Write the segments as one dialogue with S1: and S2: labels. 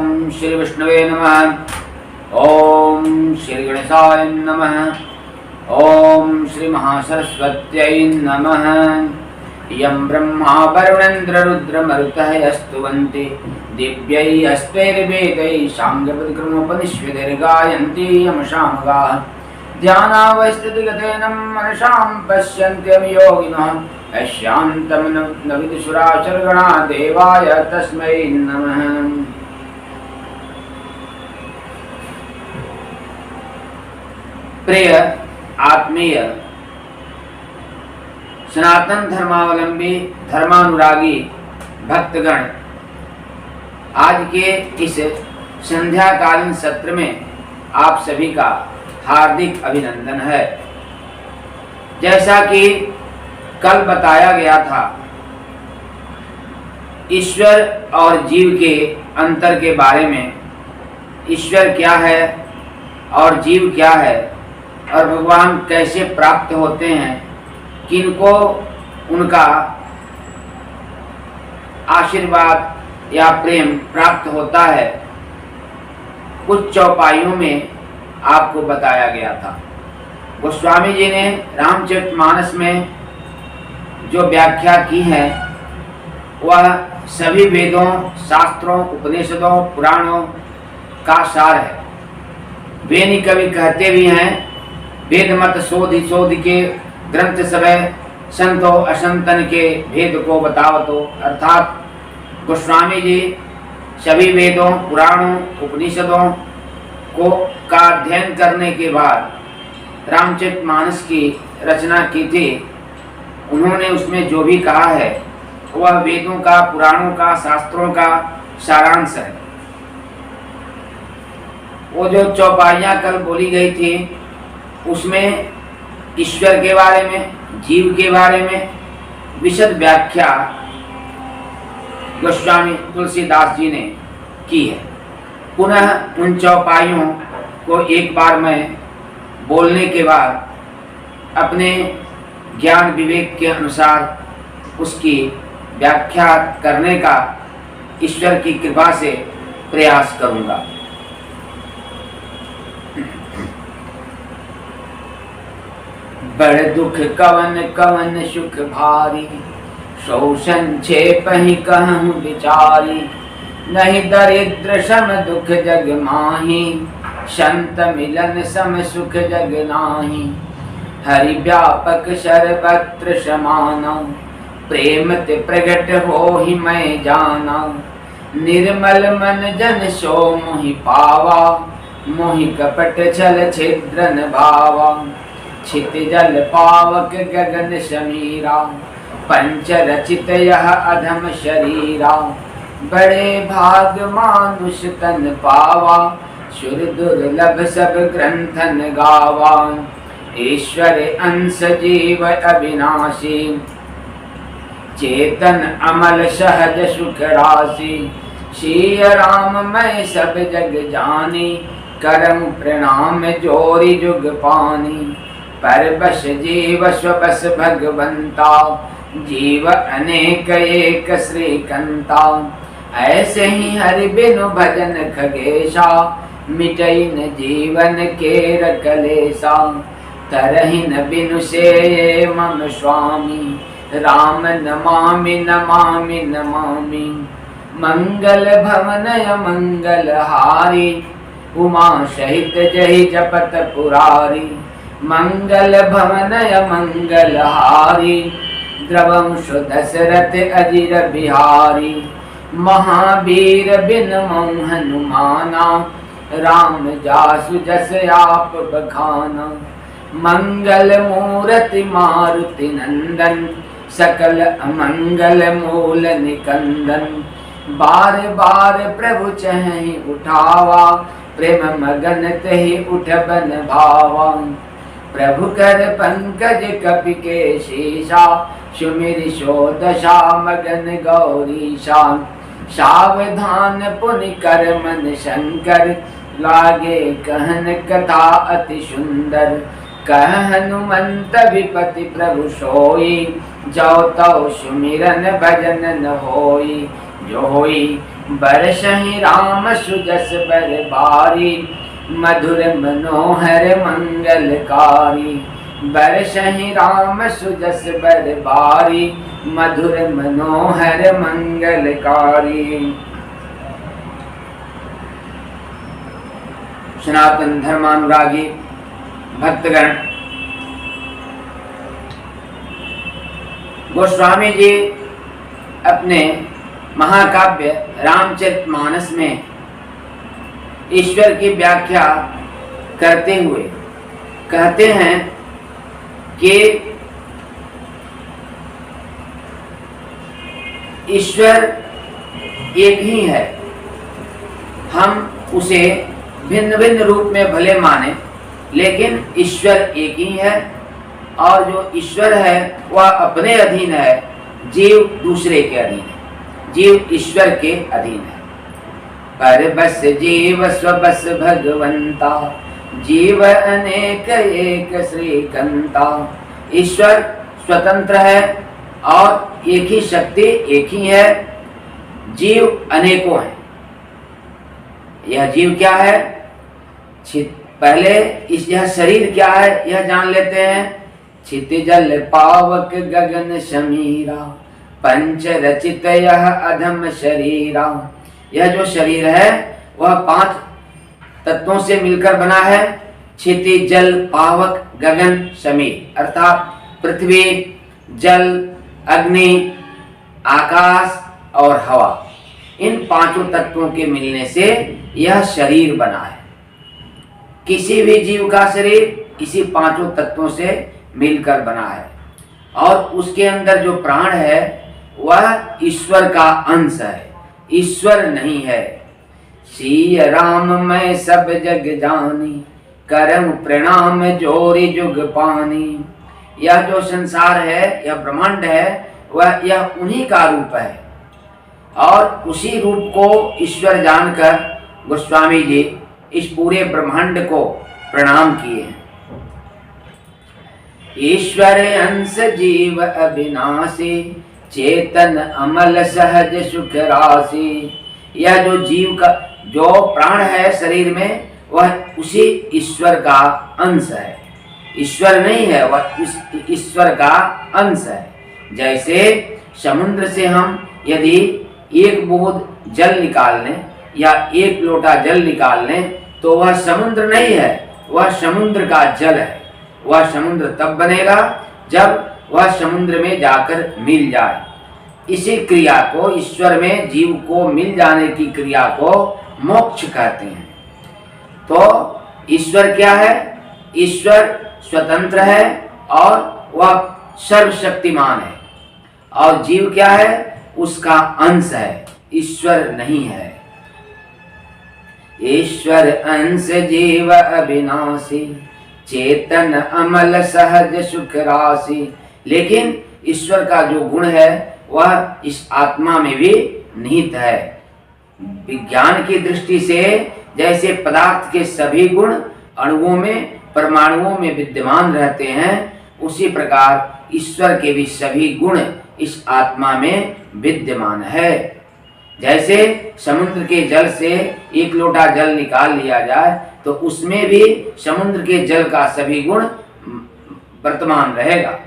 S1: ओम श्री विष्णुवे नमः। ओम श्री गणेशाय नमः। ओम श्री महासरस्वत्यै नमः। यं ब्रह्मा वरुणेन्द्र रुद्रमरुतः स्तुवन्ति दिव्यैस्तैर्वेदैः साङ्गपदक्रमोपनिषद्गायन्ति यमशामगाः ध्यानावस्थितिगतेन मनसां पश्यन्त्यं योगिनः यस्यान्तं न विदुषुरासुरगणा देवाय तस्मै नमः। प्रिय आत्मीय सनातन धर्मावलंबी धर्मानुरागी भक्तगण, आज के इस संध्याकालीन सत्र में आप सभी का हार्दिक अभिनंदन है। जैसा कि कल बताया गया था, ईश्वर और जीव के अंतर के बारे में, ईश्वर क्या है और जीव क्या है और भगवान कैसे प्राप्त होते हैं, किनको उनका आशीर्वाद या प्रेम प्राप्त होता है, कुछ चौपाइयों में आपको बताया गया था। गोस्वामी जी ने रामचरितमानस में जो व्याख्या की है वह सभी वेदों, शास्त्रों, उपनिषदों, पुराणों का सार है। वेनी कवि कहते भी हैं, वेद मत शोधि शोध के ग्रंथ सभय संतो असंतन के भेद को बतावतो। अर्थात गोस्वामी जी सभी वेदों, पुराणों, उपनिषदों को का अध्ययन करने के बाद रामचरितमानस की रचना की थी। उन्होंने उसमें जो भी कहा है वह वेदों का, पुराणों का, शास्त्रों का सारांश है। वो जो चौपाइयाँ कल बोली गई थी उसमें ईश्वर के बारे में, जीव के बारे में विशद व्याख्या गोस्वामी तुलसीदास जी ने की है। पुनः उन चौपाइयों को एक बार मैं बोलने के बाद अपने ज्ञान विवेक के अनुसार उसकी व्याख्या करने का ईश्वर की कृपा से प्रयास करूंगा। बड़ दुख कवन कवन सुख भारी, सौ संक्षेप ही कहूँ विचारी। नहीं दरिद्र सम दुख जग माही, संत मिलन सम सुख जग नाही। हरि व्यापक सर्वत्र समाना, प्रेम ते प्रगट हो ही मैं जाना। निर्मल मन जन सो मोहि पावा, मोहि कपट छल छिद्रन भावा। छित जल पावक गगन समीरा, पंच रचित यह अधम शरीरा। बड़े भाग मानुष तन पावा, सुर दुर्लभ सब ग्रंथन गावा। ईश्वर अंश जीव अविनाशी, चेतन अमल सहज सुख राशि। श्री राम मैं सब जग जानी, करम प्रणाम जोरी जुग पानी। पर बस जीव स्वबस भगवंता, जीव अनेक एक श्रीकंता। ऐसे ही हरि बिनु भजन खगेशा, मिटई न जीवन के रकलेसा। तरहि न बिनु से मम स्वामी, राम नमामि नमामि नमामि। मंगल भवनय मंगल हारी, उमा सहित जहि जपत पुरारी। मंगल भवनय मंगल हारी, द्रवंश दशरथ अजिर बिहारी। महावीर बिन मम हनुमाना, राम जासु जस आप बखाना। मंगल मूर्ति मारुति नंदन, सकल अमंगल मूल निकंदन। बार बार प्रभु चहि उठावा, प्रेम मगन तहि उठ बन भावा। प्रभु कर पंकज कपि के शीशा, सुमिर सो दशा मगन गौरीशा। सावधान पुनि कर मन शंकर, लागे कहन कथा अति सुंदर। कह हनुमंत विपति प्रभु सोई, जो तौ सुमिरन भजन न होई। जो होई बरसहि राम सुजस बर बारी, मधुर मनोहर मंगलकारी। बरसहि राम सुजस बर बारी, मधुर मनोहर मंगलकारी। सनातन धर्मानुरागी भक्तगण, गोस्वामी जी अपने महाकाव्य रामचरितमानस में ईश्वर की व्याख्या करते हुए कहते हैं कि ईश्वर एक ही है। हम उसे भिन्न भिन्न रूप में भले माने, लेकिन ईश्वर एक ही है। और जो ईश्वर है वह अपने अधीन है, जीव दूसरे के अधीन है, जीव ईश्वर के अधीन है। पर बस जीव स्वबस भगवंता, जीव अनेक एक श्रीकंता। ईश्वर स्वतंत्र है और एक ही शक्ति एक ही है, जीव अनेकों हैं। यह जीव क्या है? पहले यह शरीर क्या है यह जान लेते हैं। क्षितिजल पावक गगन समीरा, पंच रचित यह अधम शरीरा। यह जो शरीर है वह 5 तत्वों से मिलकर बना है। क्षितिज, जल, पावक, गगन, समीर, अर्थात पृथ्वी, जल, अग्नि, आकाश और हवा। इन 5 तत्वों के मिलने से यह शरीर बना है। किसी भी जीव का शरीर इसी 5 तत्वों से मिलकर बना है। और उसके अंदर जो प्राण है वह ईश्वर का अंश है, ईश्वर नहीं है। सिय राम मैं सब जग जानी, करम प्रणाम जोरी जुग पानी। यह जो संसार है, यह ब्रह्मांड है, यह उन्हीं का रूप है। और उसी रूप को ईश्वर जानकर गोस्वामी जी इस पूरे ब्रह्मांड को प्रणाम किए हैं। ईश्वर अंश जीव अविनाशी, चेतन अमल सहज सुख राशि। यह जो जीव का जो प्राण है शरीर में, वह उसी ईश्वर का अंश है, ईश्वर नहीं है, वह उस ईश्वर का अंश है। जैसे समुद्र से हम यदि एक बूंद जल निकाल लें या एक लोटा जल निकाल लें तो वह समुद्र नहीं है, वह समुद्र का जल है। वह समुद्र तब बनेगा जब वह समुद्र में जाकर मिल जाए। इसी क्रिया को, ईश्वर में जीव को मिल जाने की क्रिया को मोक्ष कहते हैं। तो ईश्वर क्या है? ईश्वर स्वतंत्र है और वह सर्वशक्तिमान है। और जीव क्या है? उसका अंश है, ईश्वर नहीं है। ईश्वर अंश जीव अविनाशी, चेतन अमल सहज सुख राशि। लेकिन ईश्वर का जो गुण है वह इस आत्मा में भी निहित है। विज्ञान की दृष्टि से जैसे पदार्थ के सभी गुण अणुओं में, परमाणुओं में विद्यमान रहते हैं, उसी प्रकार ईश्वर के भी सभी गुण इस आत्मा में विद्यमान है। जैसे समुद्र के जल से एक लोटा जल निकाल लिया जाए तो उसमें भी समुद्र के जल का सभी गुण वर्तमान रहेगा।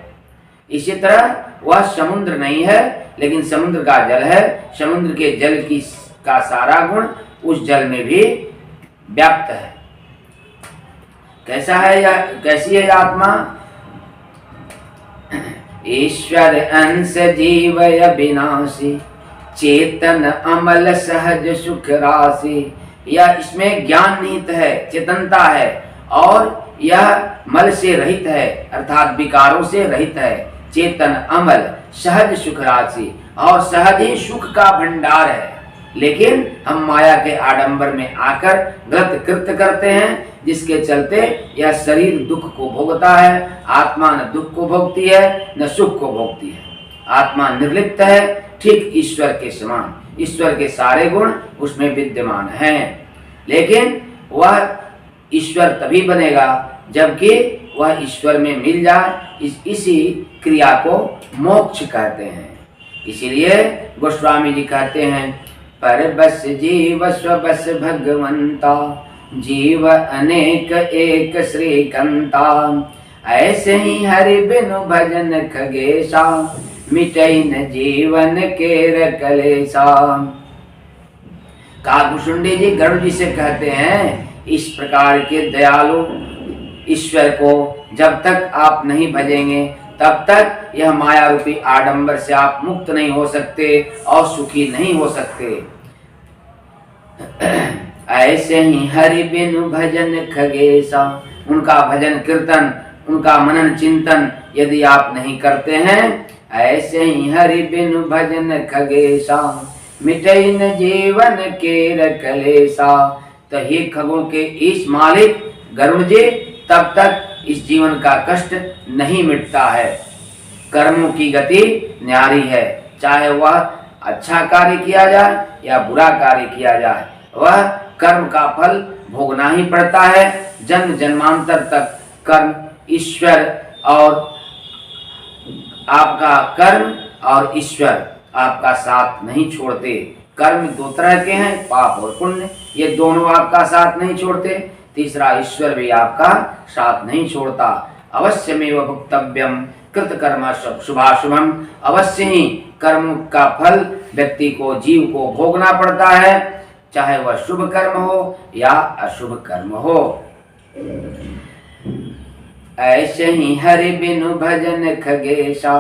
S1: इसी तरह वह समुद्र नहीं है, लेकिन समुद्र का जल है। समुद्र के जल का सारा गुण उस जल में भी व्याप्त है। कैसा है या कैसी है आत्मा? ईश्वर अंश जीव अविनाशी, चेतन अमल सहज सुख राशि। यह इसमें ज्ञान निहित है, चेतनता है, और यह मल से रहित है, अर्थात विकारों से रहित है। चेतन अमल सहज सुख राशि, और सहज ही सुख का भंडार है। लेकिन हम माया के आडंबर में आकर गलत कृत्य करते हैं, जिसके चलते यह शरीर दुख को भोगता है। आत्मा न दुख को भोगती है न सुख को भोगती है। आत्मा निर्लिप्त है, ठीक ईश्वर के समान। ईश्वर के सारे गुण उसमें विद्यमान हैं, लेकिन वह ईश्वर तभी बनेगा जबकि वह ईश्वर में मिल जाए। इसी क्रिया को मोक्ष कहते हैं। इसीलिए गोस्वामी जी कहते हैं पर बस जीव स्वबस भगवंता, जीव अनेक एक श्रीकंता। ऐसे ही हरि बिनु भजन खगेशा, मिटई न जीवन के कलेसा। काकभूषुंडी जी गरुड़ जी से कहते हैं, इस प्रकार के दयालु ईश्वर को जब तक आप नहीं भजेंगे तब तक यह माया रूपी आडंबर से आप मुक्त नहीं हो सकते और सुखी नहीं हो सकते। ऐसे ही हरि बिनु भजन खगेशा, उनका भजन कीर्तन, उनका मनन चिंतन यदि आप नहीं करते हैं, ऐसे ही हरि बिनु भजन खगेशा, मिटई न जीवन के कलेसा। तो हे खगों के ईश मालिक गरुड़ जी, तब तक इस जीवन का कष्ट नहीं मिटता है। कर्मों की गति न्यारी है, चाहे वह अच्छा कार्य किया जाए या बुरा कार्य किया जाए, वह कर्म का फल भोगना ही पड़ता है। जन्म जन्मांतर तक कर्म ईश्वर और आपका कर्म और ईश्वर आपका साथ नहीं छोड़ते। कर्म दो तरह के हैं, पाप और पुण्य, ये दोनों आपका साथ नहीं छोड़ते। तीसरा ईश्वर भी आपका साथ नहीं छोड़ता। अवश्यमेव भुक्तव्यम कृत कर्म शुभाशुभम, अवश्य ही कर्म का फल व्यक्ति को, जीव को भोगना पड़ता है, चाहे वह शुभ कर्म हो या अशुभ कर्म हो। ऐसे ही हरि बिनु भजन खगेशा,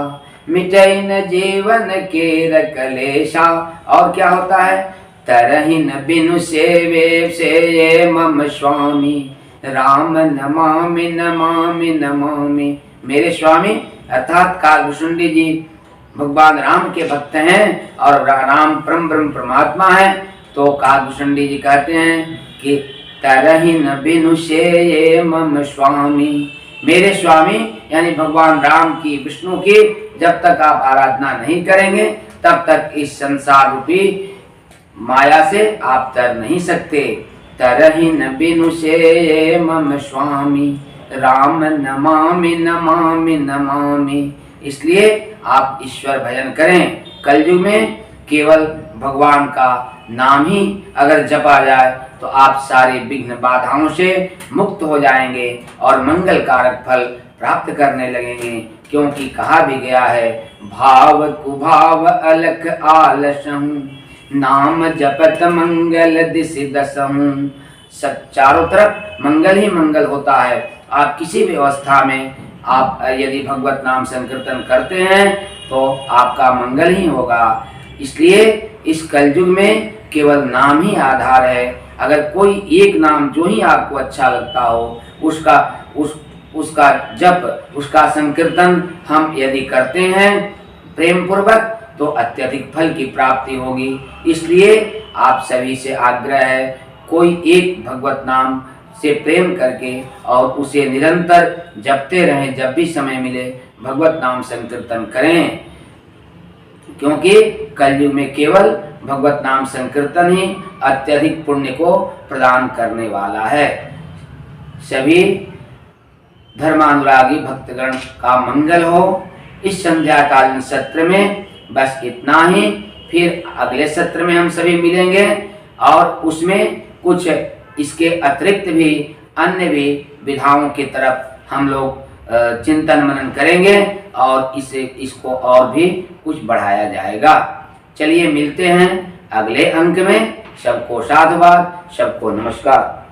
S1: मिटई न जीवन के कलेशा। और क्या होता है, तरहिन बिनु सेवे से मम स्वामी, राम नमामि नमामि नमामि। मेरे स्वामी अर्थात काकभूषुंडी जी भगवान राम के भक्त हैं और राम परम ब्रह्म परमात्मा है। तो काकभूषुंडी जी कहते हैं कि तरहिन बिनु से मम स्वामी, मेरे स्वामी यानी भगवान राम की, विष्णु की जब तक आप आराधना नहीं करेंगे तब तक इस संसार रूपी माया से आप तर नहीं सकते। तरहिन बिनु से मम स्वामी, राम नमामि नमामि नमामि। इसलिए आप ईश्वर भजन करें। कलयुग में केवल भगवान का नाम ही अगर जपा जाए तो आप सारी विघ्न बाधाओं से मुक्त हो जाएंगे और मंगल कारक फल प्राप्त करने लगेंगे। क्योंकि कहा भी गया है, भाव कुभाव अलख आलसहूं, नाम जपत मंगल दिशि दसहूं। सब चारों तरफ मंगल ही मंगल होता है। आप किसी भी अवस्था में आप यदि भगवत नाम संकीर्तन करते हैं तो आपका मंगल ही होगा। इसलिए इस कलयुग में केवल नाम ही आधार है। अगर कोई एक नाम जो ही आपको अच्छा लगता हो उसका जप, उसका संकीर्तन हम यदि करते हैं प्रेम पूर्वक तो अत्यधिक फल की प्राप्ति होगी। इसलिए आप सभी से आग्रह है, कोई एक भगवत नाम से प्रेम करके और उसे निरंतर जपते रहें। जब भी समय मिले भगवत नाम संकीर्तन करें, क्योंकि कलयुग में केवल भगवत नाम संकीर्तन ही अत्यधिक पुण्य को प्रदान करने वाला है। सभी धर्मानुरागी भक्तगण का मंगल हो। इस संध्याकालीन सत्र में बस इतना ही। फिर अगले सत्र में हम सभी मिलेंगे और उसमें कुछ इसके अतिरिक्त भी अन्य भी विधाओं की तरफ हम लोग चिंतन मनन करेंगे और इसको और भी कुछ बढ़ाया जाएगा। चलिए मिलते हैं अगले अंक में। सबको साधुवाद, सबको नमस्कार।